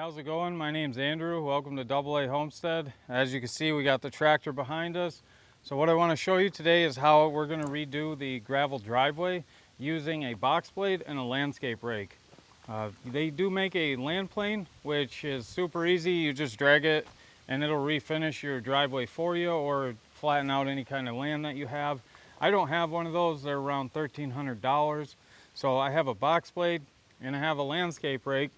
How's it going? My name's Andrew. Welcome to Double A Homestead. As you can see, we got the tractor behind us. So what I want to show you today is how we're going to redo the gravel driveway using a box blade and a landscape rake. They do make a land plane, which is super easy. You just drag it and it'll refinish your driveway for you or flatten out any kind of land that you have. I don't have one of those. They're around $1,300. So I have a box blade and I have a landscape rake.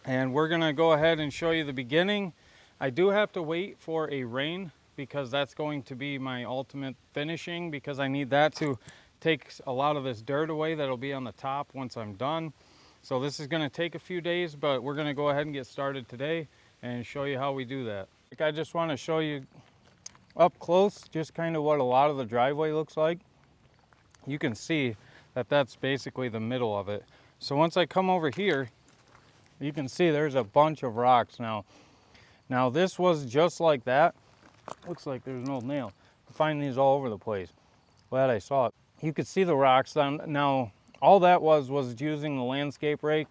And we're gonna go ahead and show you the beginning. I do have to wait for a rain because that's going to be my ultimate finishing, because I need that to take a lot of this dirt away that'll be on the top once I'm done. So this is gonna take a few days, but we're gonna go ahead and get started today and show you how we do that. I just wanna show you up close just kind of what a lot of the driveway looks like. You can see that that's basically the middle of it. So once I come over here, you can see there's a bunch of rocks now. Now this was just like that. Looks like there's an old nail. I find these all over the place. Glad I saw it. You could see the rocks. Now all that was using the landscape rake.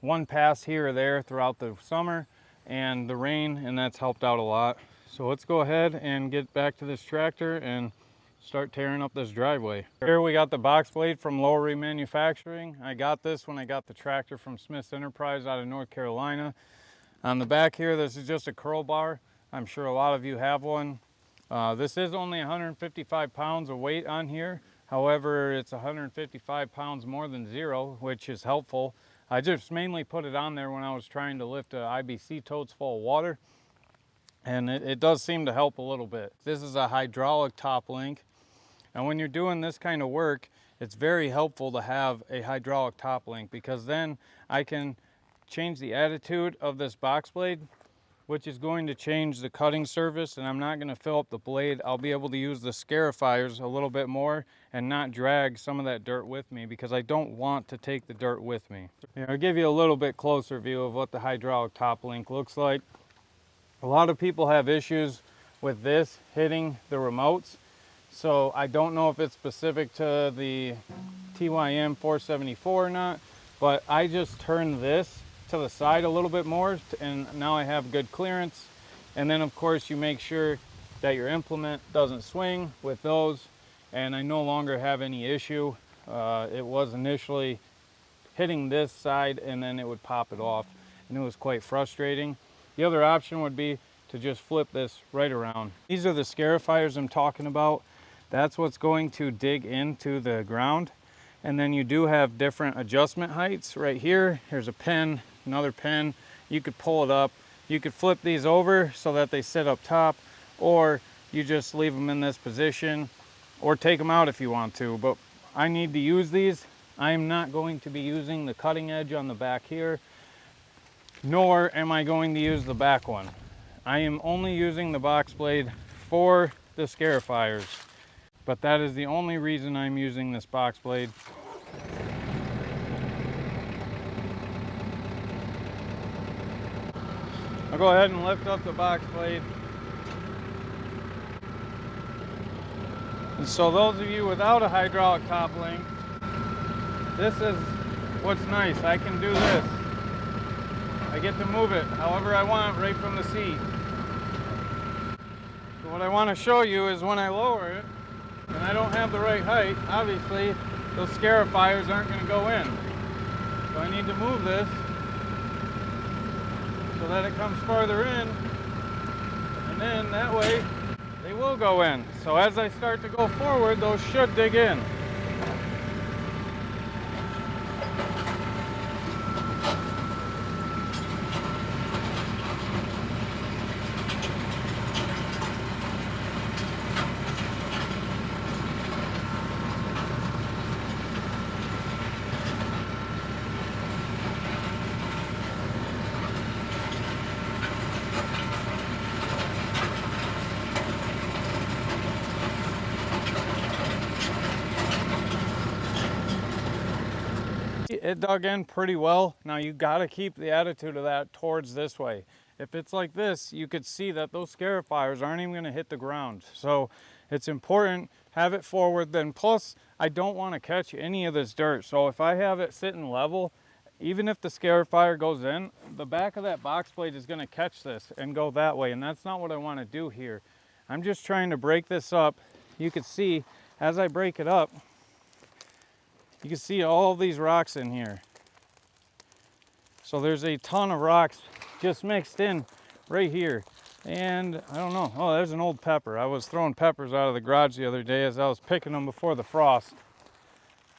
One pass here or there throughout the summer and the rain, and that's helped out a lot. So let's go ahead and get back to this tractor and start tearing up this driveway. Here we got the box blade from Lowry Manufacturing. I got this when I got the tractor from Smith's Enterprise out of North Carolina. On the back here, this is just a curl bar. I'm sure a lot of you have one. This is only 155 pounds of weight on here. However, it's 155 pounds more than zero, which is helpful. I just mainly put it on there when I was trying to lift IBC totes full of water. And it does seem to help a little bit. This is a hydraulic top link. And when you're doing this kind of work, it's very helpful to have a hydraulic top link, because then I can change the attitude of this box blade, which is going to change the cutting surface, and I'm not going to fill up the blade. I'll be able to use the scarifiers a little bit more and not drag some of that dirt with me, because I don't want to take the dirt with me. I'll give you a little bit closer view of what the hydraulic top link looks like. A lot of people have issues with this hitting the remotes. So I don't know if it's specific to the TYM 474 or not, but I just turned this to the side a little bit more, and now I have good clearance. And then of course you make sure that your implement doesn't swing with those, and I no longer have any issue. It was initially hitting this side and then it would pop it off, and it was quite frustrating. The other option would be to just flip this right around. These are the scarifiers I'm talking about. That's what's going to dig into the ground. And then you do have different adjustment heights. Right here, here's a pin, another pin. You could pull it up. You could flip these over so that they sit up top, or you just leave them in this position, or take them out if you want to. But I need to use these. I am not going to be using the cutting edge on the back here, nor am I going to use the back one. I am only using the box blade for the scarifiers. But that is the only reason I'm using this box blade. I'll go ahead and lift up the box blade. And so those of you without a hydraulic top link, this is what's nice. I can do this. I get to move it however I want right from the seat. So what I want to show you is when I lower it, and I don't have the right height, obviously those scarifiers aren't going to go in. So I need to move this so that it comes farther in, and then that way they will go in. So as I start to go forward, those should dig in. It dug in pretty well. Now you got to keep the attitude of that towards this way. If it's like this, you could see that those scarifiers aren't even going to hit the ground. So it's important, have it forward. Then plus, I don't want to catch any of this dirt. So if I have it sitting level, even if the scarifier goes in, the back of that box blade is going to catch this and go that way, and that's not what I want to do here. I'm just trying to break this up. You can see as I break it up, you can see all these rocks in here. So there's a ton of rocks just mixed in right here. And I don't know, oh, there's an old pepper. I was throwing peppers out of the garage the other day as I was picking them before the frost.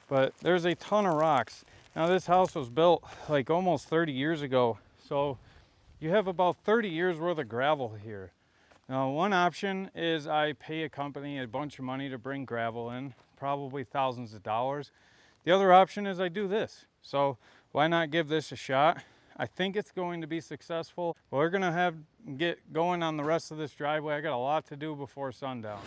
But there's a ton of rocks. Now this house was built like almost 30 years ago. So you have about 30 years worth of gravel here. Now one option is I pay a company a bunch of money to bring gravel in, probably thousands of dollars. The other option is I do this. So why not give this a shot? I think it's going to be successful. We're gonna get going on the rest of this driveway. I got a lot to do before sundown.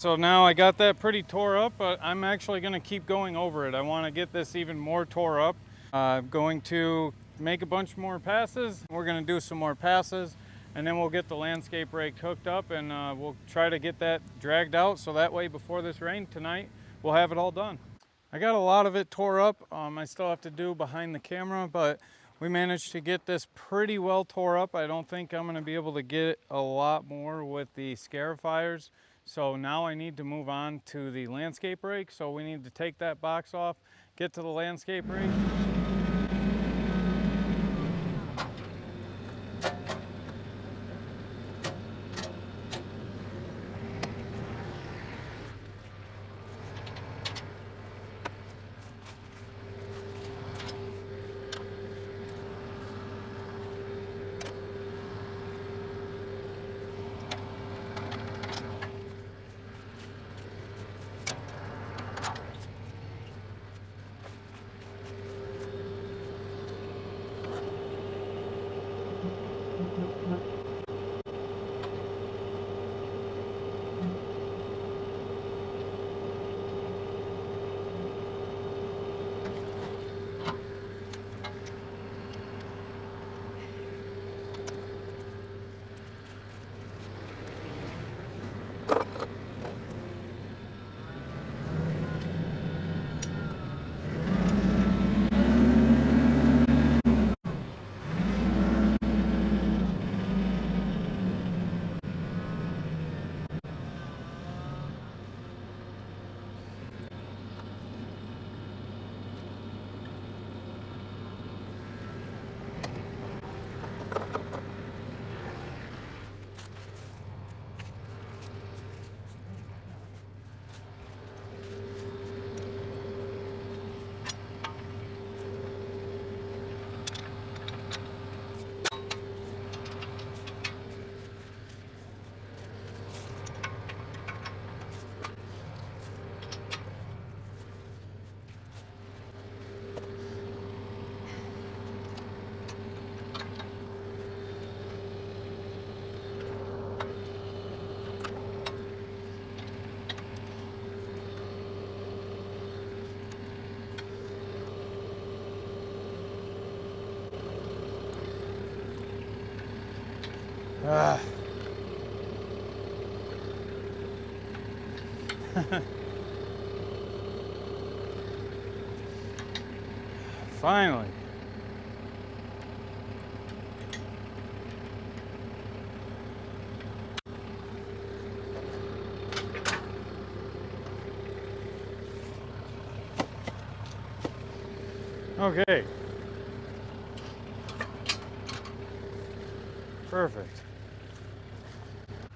So now I got that pretty tore up, but I'm actually going to keep going over it. I want to get this even more tore up. I'm going to make a bunch more passes. We're going to do some more passes, and then we'll get the landscape rake hooked up, and we'll try to get that dragged out so that way before this rain tonight, we'll have it all done. I got a lot of it tore up. I still have to do behind the camera, but we managed to get this pretty well tore up. I don't think I'm going to be able to get a lot more with the scarifiers. So now I need to move on to the landscape rake. So we need to take that box off, get to the landscape rake. Ah. Finally. Okay. Perfect.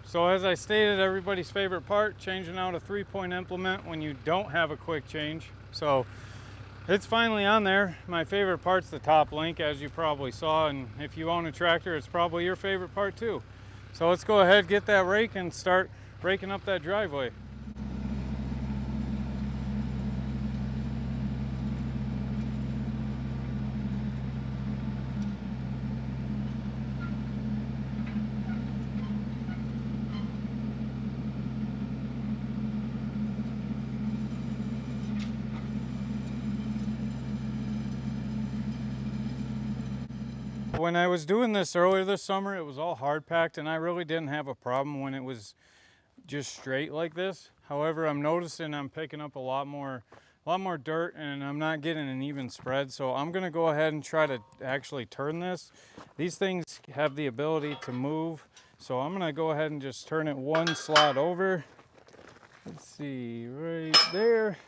So as I stated, everybody's favorite part, changing out a 3-point implement when you don't have a quick change. So it's finally on there. My favorite part's the top link, as you probably saw, and if you own a tractor, it's probably your favorite part too. So let's go ahead, get that rake and start raking up that driveway. When I was doing this earlier this summer, it was all hard packed and I really didn't have a problem when it was just straight like this. However, I'm noticing I'm picking up a lot more dirt and I'm not getting an even spread. So I'm gonna go ahead and try to actually turn this. These things have the ability to move. So I'm gonna go ahead and just turn it one slot over. Let's see, right there.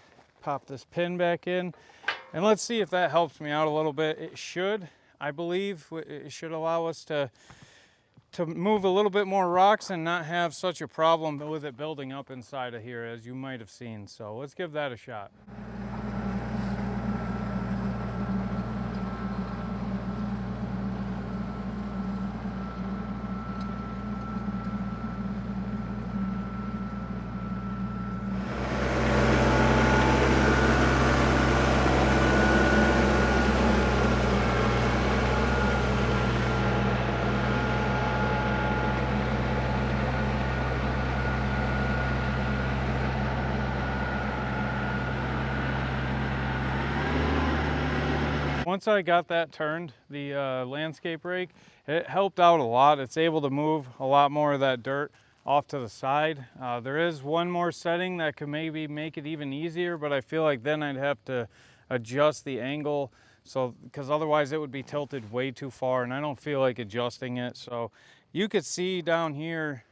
Pop this pin back in and let's see if that helps me out a little bit. It should. I believe it should allow us to move a little bit more rocks and not have such a problem with it building up inside of here, as you might have seen. So let's give that a shot. Once I got that turned, the landscape rake, it helped out a lot. It's able to move a lot more of that dirt off to the side. There is one more setting that could maybe make it even easier, but I feel like then I'd have to adjust the angle, so because otherwise it would be tilted way too far and I don't feel like adjusting it. So you could see down here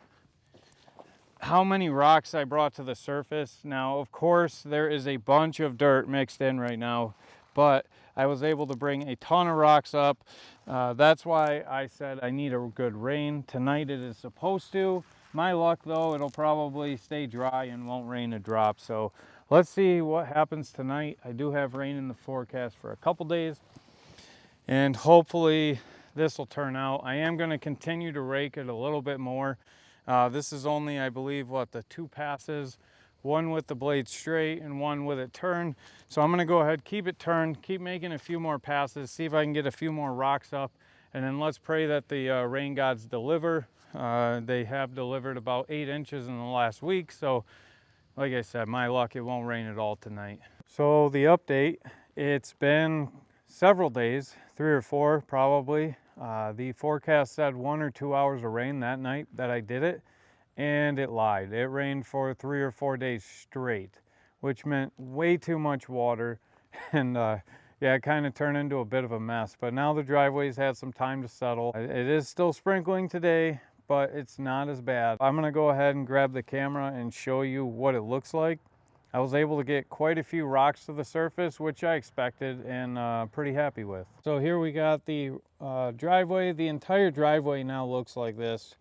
how many rocks I brought to the surface. Now, of course, there is a bunch of dirt mixed in right now, but I was able to bring a ton of rocks up. That's why I said I need a good rain. Tonight it is supposed to. My luck though, it'll probably stay dry and won't rain a drop. So let's see what happens tonight. I do have rain in the forecast for a couple days and hopefully this will turn out. I am going to continue to rake it a little bit more. This is only, I believe, the 2 passes. One with the blade straight and one with it turned. So I'm gonna go ahead, keep it turned, keep making a few more passes, see if I can get a few more rocks up, and then let's pray that the rain gods deliver. They have delivered about 8 inches in the last week. So like I said, my luck, it won't rain at all tonight. So the update, it's been several days, 3 or 4 probably. The forecast said 1 or 2 hours of rain that night that I did it. And it lied. It rained for 3 or 4 days straight, which meant way too much water. And yeah, it kind of turned into a bit of a mess. But now the driveway's had some time to settle. It is still sprinkling today, but it's not as bad. I'm gonna go ahead and grab the camera and show you what it looks like. I was able to get quite a few rocks to the surface, which I expected and pretty happy with. So here we got the driveway. The entire driveway now looks like this.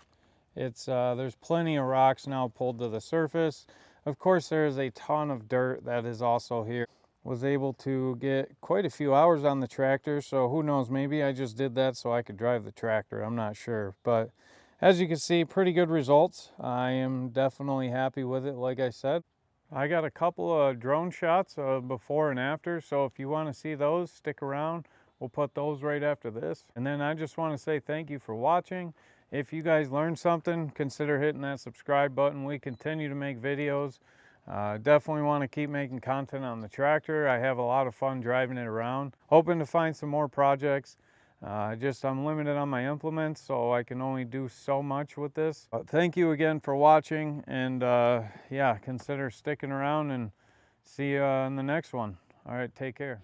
It's there's plenty of rocks now pulled to the surface. Of course, there's a ton of dirt that is also here. Was able to get quite a few hours on the tractor, so who knows, maybe I just did that so I could drive the tractor. I'm not sure, but as you can see, pretty good results. I am definitely happy with it, like I said. I got a couple of drone shots of before and after, so if you want to see those, stick around. We'll put those right after this. And then I just want to say thank you for watching. If you guys learned something, consider hitting that subscribe button. We continue to make videos. Definitely want to keep making content on the tractor. I have a lot of fun driving it around. Hoping to find some more projects. I'm limited on my implements, so I can only do so much with this. Thank you again for watching, and yeah, consider sticking around, and see you in the next one. All right, take care.